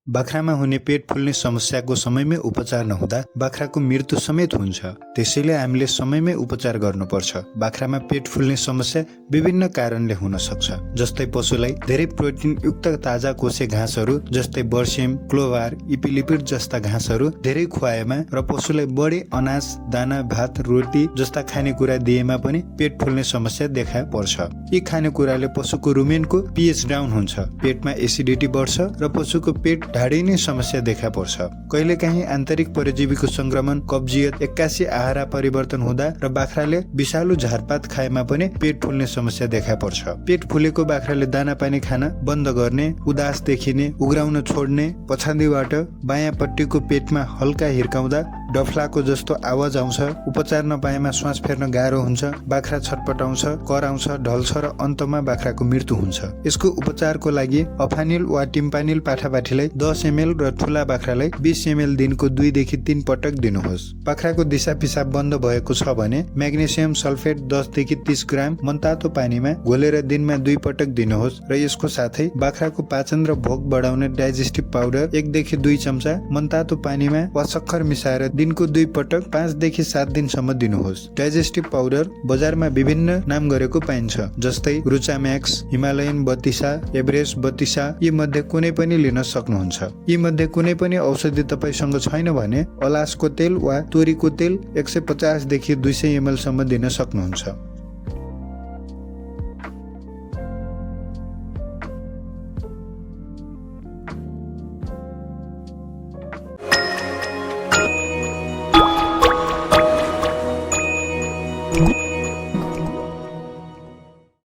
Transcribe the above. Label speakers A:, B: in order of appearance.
A: बाख्रामा हुने पेट फुल्ने समस्याको समयमै उपचार नहुँदा बाख्राको मृत्यु समेत हुन्छ। त्यसैले हामीले समयमै उपचार गर्नुपर्छ। बाख्रामा पेट फुल्ने समस्या विभिन्न कारणले हुन सक्छ, जस्तै पशुलाई धेरै प्रोटिन युक्त ताजा कोसे घाँसहरू जस्तै बर्सिम, क्लोभार, इपिलिपिड जस्ता घाँसहरू धेरै खुवाएमा र पशुलाई बढी अनाज, दाना, भात, रोटी जस्ता खानेकुरा दिएमा पनि पेट फुल्ने समस्या देखा पर्छ। यी खानेकुराले पशुको रुमेनको पीएच डाउन हुन्छ, पेटमा एसिडिटी बढ्छ र पशुको पेट ढाडिने समस्या देखा पर्छ। कहिलेकाहीँ आन्तरिक परजीवीको संक्रमण, कब्जियत, 81 आहारा परिवर्तन हुँदा र बाख्राले विषालु झारपात खाएमा पनि पेट फुल्ने समस्या देखा पर्छ। पेट फुलेको बाख्राले दाना पानी खान बन्द गर्ने, उदास देखिने, उग्राउन छोड्ने, पछाडिबाट बायाँपट्टिको पेटमा हल्का हिर्काउँदा डफलाको जस्तो आवाज आउँछ, उपचार नपाएमा श्वास फेर्न गाह्रो हुन्छ, बाख्रा छटपटाउँछ, कराउँछ, ढल्छ र अन्तमा बाख्राको मृत्यु हुन्छ। यसको उपचारको लागि अफानिल वा टिम्पानिल पाठापाठीलाई 10 ml र ठुला बाख्रालाई 20 ml दिनको 2 देखि 3 पटक दिनुहोस्। बाख्राको दिशा पिसाब बन्द भएको छ भने म्याग्नेशियम सल्फेट 10 देखि 30 ग्राम मनतातो पानीमा घोलेर दिनमा 2 पटक दिनुहोस् र यसको साथै बाख्राको पाचन र भोक बढाउने डाइजेस्टिभ पाउडर 1 देखि 2 चम्चा मनतातो पानीमा वा सक्खर मिसाएर दिनको 2 पटक 5 देखि 7 दिनसम्म दिनुहोस्। डाइजेस्टिभ पाउडर बजारमा विभिन्न नाम गरेको पाइन्छ, जस्तै रुचाम्याक्स, हिमालयन बत्तिसा, एभरेस्ट बत्तिसा, यी मध्ये कुनै पनि लिन सक्नुहुन्छ। यी मध्ये कुनै पनि औषधि तपाईसँग छैन भने अलासको तेल वा तोरीको तेल 150 देखि 200 ml सम्म दिन सक्नुहुन्छ।